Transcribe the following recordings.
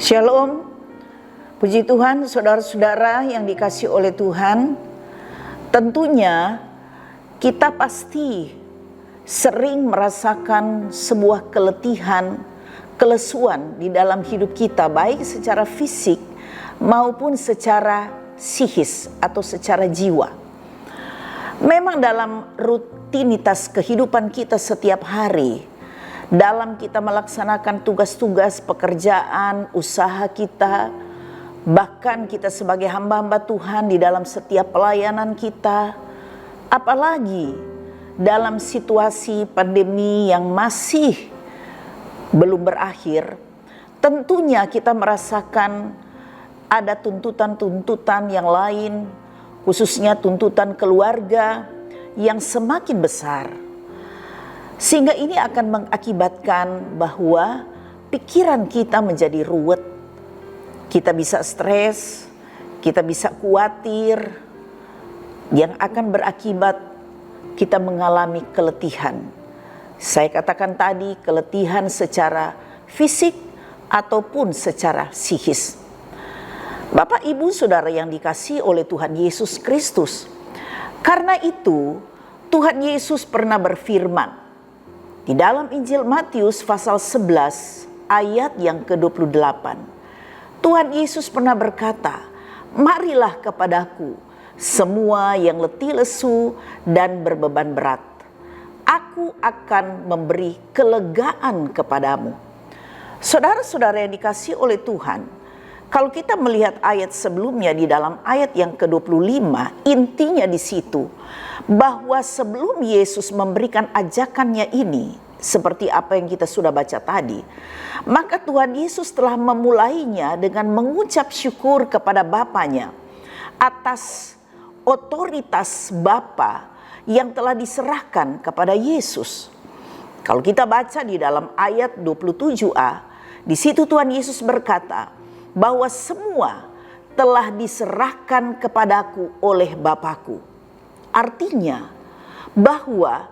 Shalom, puji Tuhan saudara-saudara yang dikasihi oleh Tuhan. Tentunya kita pasti sering merasakan sebuah keletihan, kelesuan di dalam hidup kita, baik secara fisik maupun secara psikis atau secara jiwa. Memang dalam rutinitas kehidupan kita setiap hari, dalam kita melaksanakan tugas-tugas pekerjaan, usaha kita, bahkan kita sebagai hamba-hamba Tuhan di dalam setiap pelayanan kita, apalagi dalam situasi pandemi yang masih belum berakhir, tentunya kita merasakan ada tuntutan-tuntutan yang lain, khususnya tuntutan keluarga yang semakin besar. Sehingga ini akan mengakibatkan bahwa pikiran kita menjadi ruwet. Kita bisa stres, kita bisa khawatir, yang akan berakibat kita mengalami keletihan. Saya katakan tadi, keletihan secara fisik ataupun secara psikis. Bapak, Ibu, Saudara yang dikasihi oleh Tuhan Yesus Kristus, karena itu Tuhan Yesus pernah berfirman di dalam Injil Matius pasal 11 ayat yang ke-28. Tuhan Yesus pernah berkata, "Marilah kepadaku semua yang letih lesu dan berbeban berat. Aku akan memberi kelegaan kepadamu." Saudara-saudara yang dikasihi oleh Tuhan, kalau kita melihat ayat sebelumnya di dalam ayat yang ke-25, intinya di situ bahwa sebelum Yesus memberikan ajakannya ini, seperti apa yang kita sudah baca tadi, maka Tuhan Yesus telah memulainya dengan mengucap syukur kepada Bapanya atas otoritas Bapa yang telah diserahkan kepada Yesus. Kalau kita baca di dalam ayat 27a, di situ Tuhan Yesus berkata bahwa semua telah diserahkan kepadaku oleh Bapakku. Artinya bahwa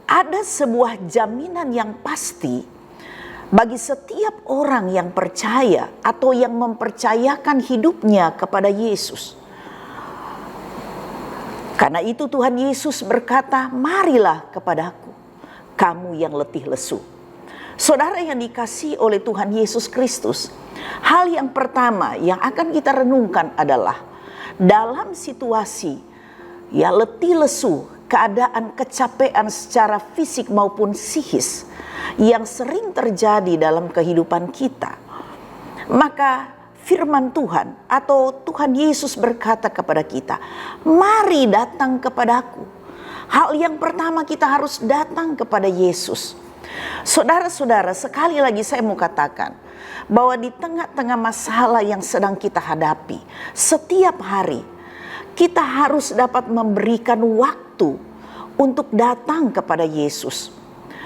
ada sebuah jaminan yang pasti bagi setiap orang yang percaya atau yang mempercayakan hidupnya kepada Yesus. Karena itu Tuhan Yesus berkata, "Marilah kepadaku, kamu yang letih lesu." Saudara yang dikasihi oleh Tuhan Yesus Kristus, hal yang pertama yang akan kita renungkan adalah dalam situasi letih lesu, keadaan kecapean secara fisik maupun psikis yang sering terjadi dalam kehidupan kita, maka firman Tuhan atau Tuhan Yesus berkata kepada kita, "Mari datang kepadaku." Hal yang pertama, kita harus datang kepada Yesus. Saudara-saudara, sekali lagi saya mau katakan bahwa di tengah-tengah masalah yang sedang kita hadapi setiap hari, kita harus dapat memberikan waktu untuk datang kepada Yesus.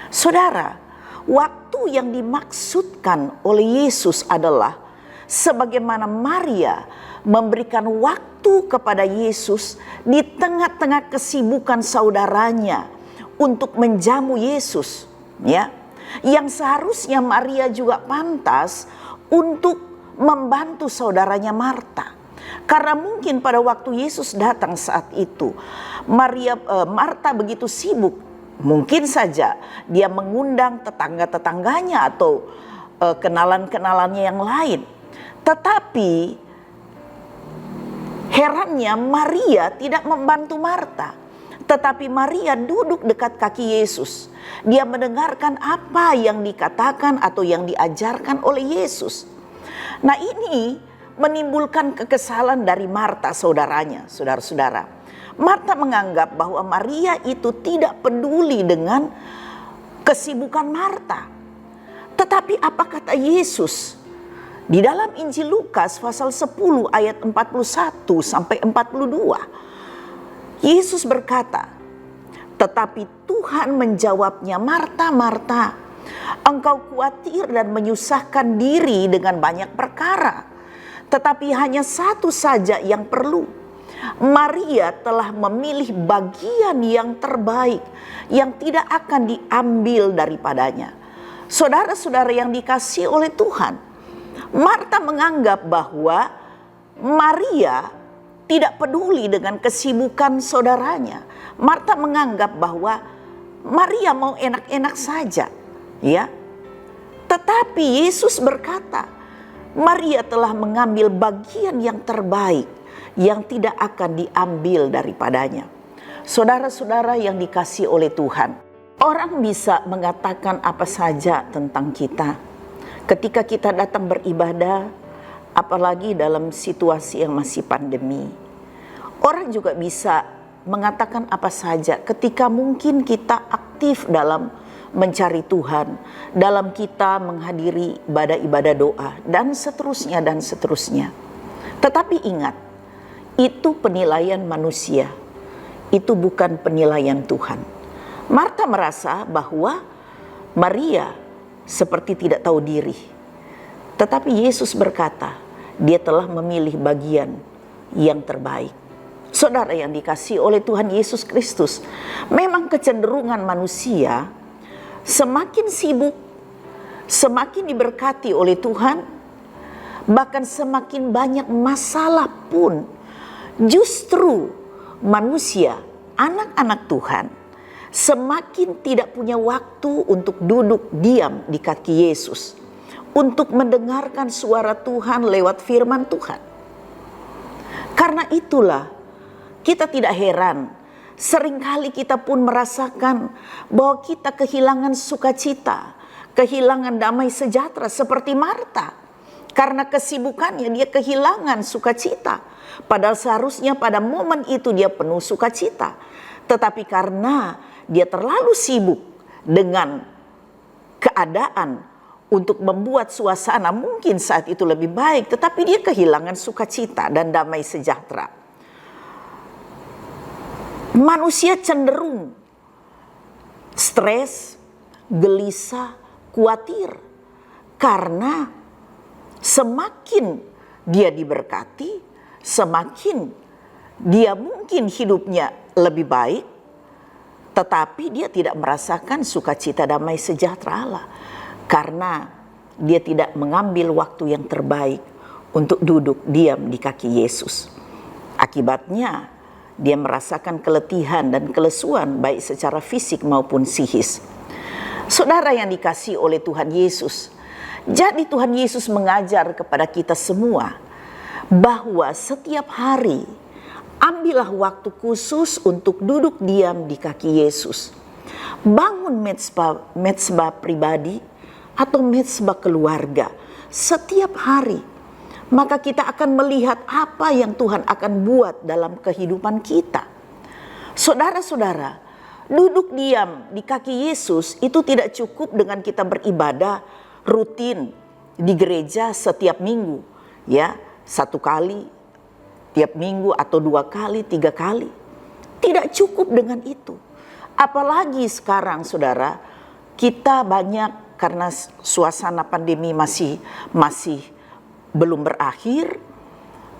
Saudara, waktu yang dimaksudkan oleh Yesus adalah sebagaimana Maria memberikan waktu kepada Yesus di tengah-tengah kesibukan saudaranya untuk menjamu Yesus, ya. Yang seharusnya Maria juga pantas untuk membantu saudaranya Marta. Karena mungkin pada waktu Yesus datang saat itu, Marta begitu sibuk, mungkin saja dia mengundang tetangga-tetangganya atau kenalan-kenalannya yang lain. Tetapi herannya Maria tidak membantu Marta, tetapi Maria duduk dekat kaki Yesus. Dia mendengarkan apa yang dikatakan atau yang diajarkan oleh Yesus. Nah, ini menimbulkan kekesalan dari Marta saudaranya, saudara-saudara. Marta menganggap bahwa Maria itu tidak peduli dengan kesibukan Marta. Tetapi apa kata Yesus? Di dalam Injil Lukas pasal 10 ayat 41 sampai 42. Yesus berkata, "Tetapi Tuhan menjawabnya, 'Marta, Marta, engkau khawatir dan menyusahkan diri dengan banyak perkara. Tetapi hanya satu saja yang perlu. Maria telah memilih bagian yang terbaik yang tidak akan diambil daripadanya." Saudara-saudara yang dikasihi oleh Tuhan, Marta menganggap bahwa Maria tidak peduli dengan kesibukan saudaranya. Marta menganggap bahwa Maria mau enak-enak saja, ya. Tetapi Yesus berkata, Maria telah mengambil bagian yang terbaik yang tidak akan diambil daripadanya. Saudara-saudara yang dikasihi oleh Tuhan, orang bisa mengatakan apa saja tentang kita ketika kita datang beribadah, apalagi dalam situasi yang masih pandemi. Orang juga bisa mengatakan apa saja ketika mungkin kita aktif dalam mencari Tuhan, dalam kita menghadiri ibadah-ibadah doa, dan seterusnya dan seterusnya. Tetapi ingat, itu penilaian manusia, itu bukan penilaian Tuhan. Marta merasa bahwa Maria seperti tidak tahu diri. Tetapi Yesus berkata, dia telah memilih bagian yang terbaik. Saudara yang dikasihi oleh Tuhan Yesus Kristus, memang kecenderungan manusia semakin sibuk, semakin diberkati oleh Tuhan, bahkan semakin banyak masalah pun, justru manusia, anak-anak Tuhan, semakin tidak punya waktu untuk duduk diam di kaki Yesus, untuk mendengarkan suara Tuhan lewat firman Tuhan. Karena itulah kita tidak heran, seringkali kita pun merasakan bahwa kita kehilangan sukacita, kehilangan damai sejahtera seperti Marta. Karena kesibukannya dia kehilangan sukacita. Padahal seharusnya pada momen itu dia penuh sukacita. Tetapi karena dia terlalu sibuk dengan keadaan untuk membuat suasana mungkin saat itu lebih baik, tetapi dia kehilangan sukacita dan damai sejahtera. Manusia cenderung stres, gelisah, khawatir karena semakin dia diberkati, semakin dia mungkin hidupnya lebih baik, tetapi dia tidak merasakan sukacita damai sejahtera Allah karena dia tidak mengambil waktu yang terbaik untuk duduk diam di kaki Yesus. Akibatnya dia merasakan keletihan dan kelesuan baik secara fisik maupun psikis. Saudara yang dikasihi oleh Tuhan Yesus, jadi Tuhan Yesus mengajar kepada kita semua bahwa setiap hari ambillah waktu khusus untuk duduk diam di kaki Yesus. Bangun mezbah pribadi atau mezbah keluarga setiap hari. Maka kita akan melihat apa yang Tuhan akan buat dalam kehidupan kita. Saudara-saudara, duduk diam di kaki Yesus itu tidak cukup dengan kita beribadah rutin di gereja setiap minggu, ya, 1 kali tiap minggu atau 2 kali, 3 kali. Tidak cukup dengan itu. Apalagi sekarang, saudara, kita banyak karena suasana pandemi masih belum berakhir,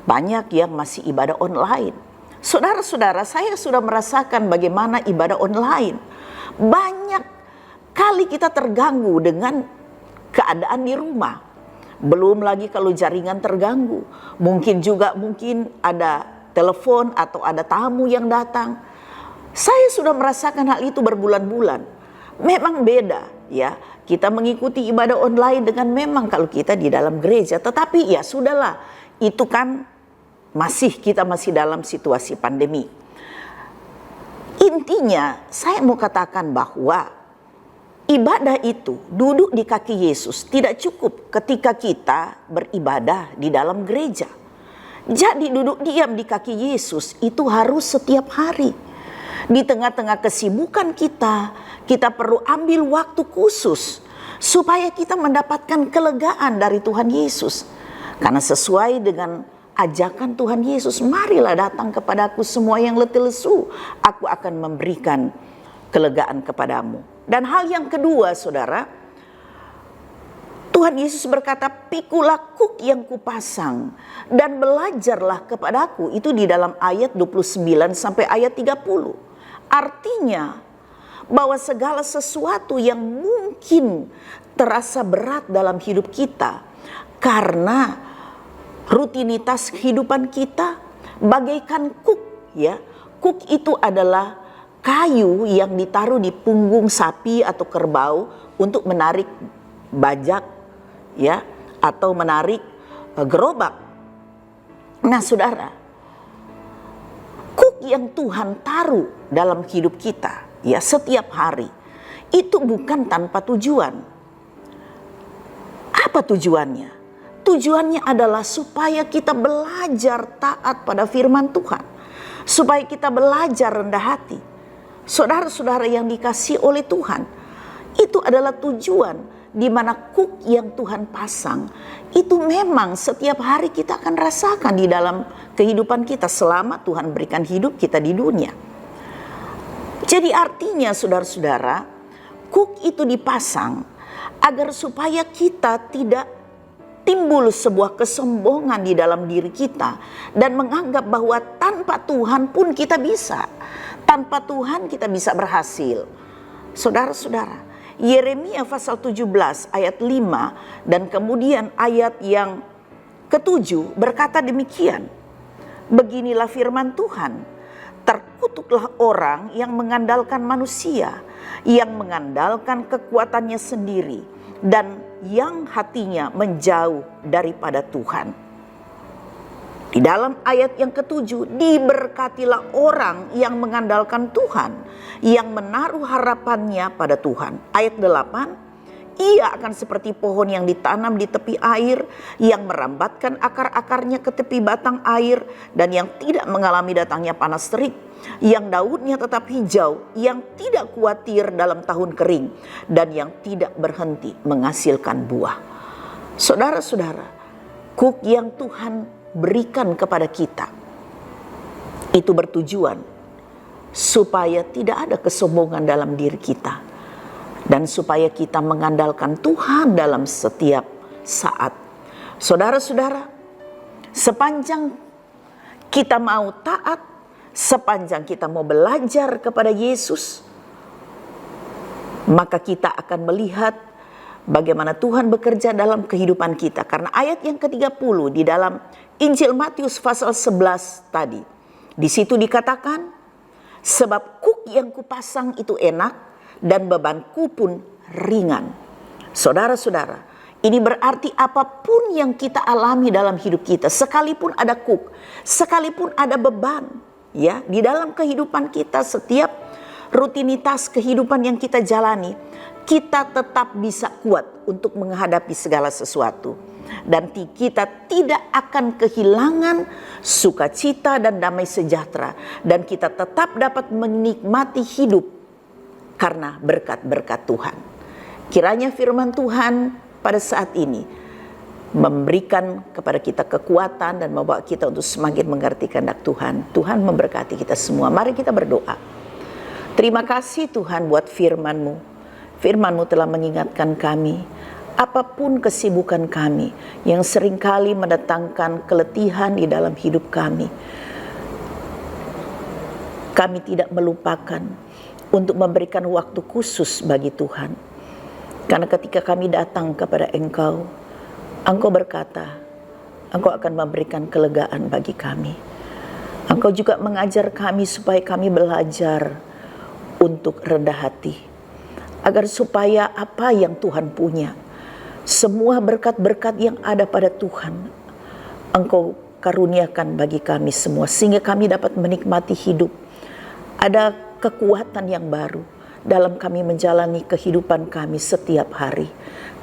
banyak yang masih ibadah online. Saudara-saudara, saya sudah merasakan bagaimana ibadah online. Banyak kali kita terganggu dengan keadaan di rumah. Belum lagi kalau jaringan terganggu. Mungkin ada telepon atau ada tamu yang datang. Saya sudah merasakan hal itu berbulan-bulan. Memang beda, ya. Kita mengikuti ibadah online dengan memang kalau kita di dalam gereja. Tetapi ya sudahlah, itu kan kita masih dalam situasi pandemi. Intinya saya mau katakan bahwa ibadah itu, duduk di kaki Yesus, tidak cukup ketika kita beribadah di dalam gereja. Jadi duduk diam di kaki Yesus itu harus setiap hari. Di tengah-tengah kesibukan kita perlu ambil waktu khusus supaya kita mendapatkan kelegaan dari Tuhan Yesus. Karena sesuai dengan ajakan Tuhan Yesus, marilah datang kepadaku semua yang letih lesu, aku akan memberikan kelegaan kepadamu. Dan hal yang kedua, saudara, Tuhan Yesus berkata, pikulah kuk yang kupasang dan belajarlah kepadaku. Itu di dalam ayat 29 sampai ayat 30. Artinya bahwa segala sesuatu yang mungkin terasa berat dalam hidup kita Karena rutinitas kehidupan kita bagaikan kuk, ya. Kuk itu adalah kayu yang ditaruh di punggung sapi atau kerbau untuk menarik bajak, ya, atau menarik gerobak. Nah, saudara, kuk yang Tuhan taruh dalam hidup kita, ya, setiap hari, itu bukan tanpa tujuan. Apa tujuannya? Tujuannya adalah supaya kita belajar taat pada firman Tuhan, supaya kita belajar rendah hati. Saudara-saudara yang dikasihi oleh Tuhan, itu adalah tujuan di mana kuk yang Tuhan pasang itu memang setiap hari kita akan rasakan di dalam kehidupan kita selama Tuhan berikan hidup kita di dunia. Jadi artinya saudara-saudara, kuk itu dipasang agar supaya kita tidak timbul sebuah kesombongan di dalam diri kita dan menganggap bahwa tanpa Tuhan pun kita bisa. Tanpa Tuhan kita bisa berhasil. Saudara-saudara, Yeremia pasal 17 ayat 5 dan kemudian ayat yang ke-7 berkata demikian. Beginilah firman Tuhan, terkutuklah orang yang mengandalkan manusia, yang mengandalkan kekuatannya sendiri, dan yang hatinya menjauh daripada Tuhan. Di dalam ayat yang ke-7, diberkatilah orang yang mengandalkan Tuhan, yang menaruh harapannya pada Tuhan. Ayat 8, ia akan seperti pohon yang ditanam di tepi air, yang merambatkan akar-akarnya ke tepi batang air, dan yang tidak mengalami datangnya panas terik, yang daunnya tetap hijau, yang tidak khawatir dalam tahun kering, dan yang tidak berhenti menghasilkan buah. Saudara-saudara, kuk yang Tuhan berikan kepada kita itu bertujuan supaya tidak ada kesombongan dalam diri kita, dan supaya kita mengandalkan Tuhan dalam setiap saat. Saudara-saudara, sepanjang kita mau taat, sepanjang kita mau belajar kepada Yesus, maka kita akan melihat bagaimana Tuhan bekerja dalam kehidupan kita. Karena ayat yang ke-30 di dalam Injil Matius pasal 11 tadi, di situ dikatakan, sebab kuk yang kupasang itu enak dan bebanku pun ringan. Saudara-saudara, ini berarti apapun yang kita alami dalam hidup kita, sekalipun ada kuk, sekalipun ada beban, ya, di dalam kehidupan kita, setiap rutinitas kehidupan yang kita jalani, kita tetap bisa kuat untuk menghadapi segala sesuatu. Dan kita tidak akan kehilangan sukacita dan damai sejahtera. Dan kita tetap dapat menikmati hidup karena berkat-berkat Tuhan. Kiranya firman Tuhan pada saat ini memberikan kepada kita kekuatan dan membawa kita untuk semakin mengerti kehendak Tuhan. Tuhan memberkati kita semua. Mari kita berdoa. Terima kasih Tuhan buat firman-Mu. Firman-Mu telah mengingatkan kami, apapun kesibukan kami yang seringkali mendatangkan keletihan di dalam hidup kami, kami tidak melupakan untuk memberikan waktu khusus bagi Tuhan. Karena ketika kami datang kepada Engkau, Engkau berkata, Engkau akan memberikan kelegaan bagi kami. Engkau juga mengajar kami supaya kami belajar untuk rendah hati, agar supaya apa yang Tuhan punya, semua berkat-berkat yang ada pada Tuhan, Engkau karuniakan bagi kami semua, sehingga kami dapat menikmati hidup. Ada kekuatan yang baru dalam kami menjalani kehidupan kami setiap hari,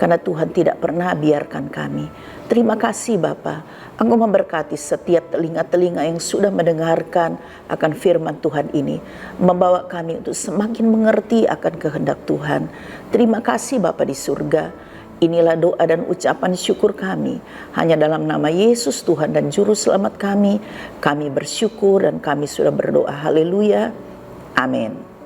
karena Tuhan tidak pernah biarkan kami. Terima kasih Bapa, Engkau memberkati setiap telinga-telinga yang sudah mendengarkan akan firman Tuhan ini, membawa kami untuk semakin mengerti akan kehendak Tuhan. Terima kasih Bapa di surga. Inilah doa dan ucapan syukur kami. Hanya dalam nama Yesus Tuhan dan Juru Selamat kami bersyukur dan kami sudah berdoa. Haleluya. Amin.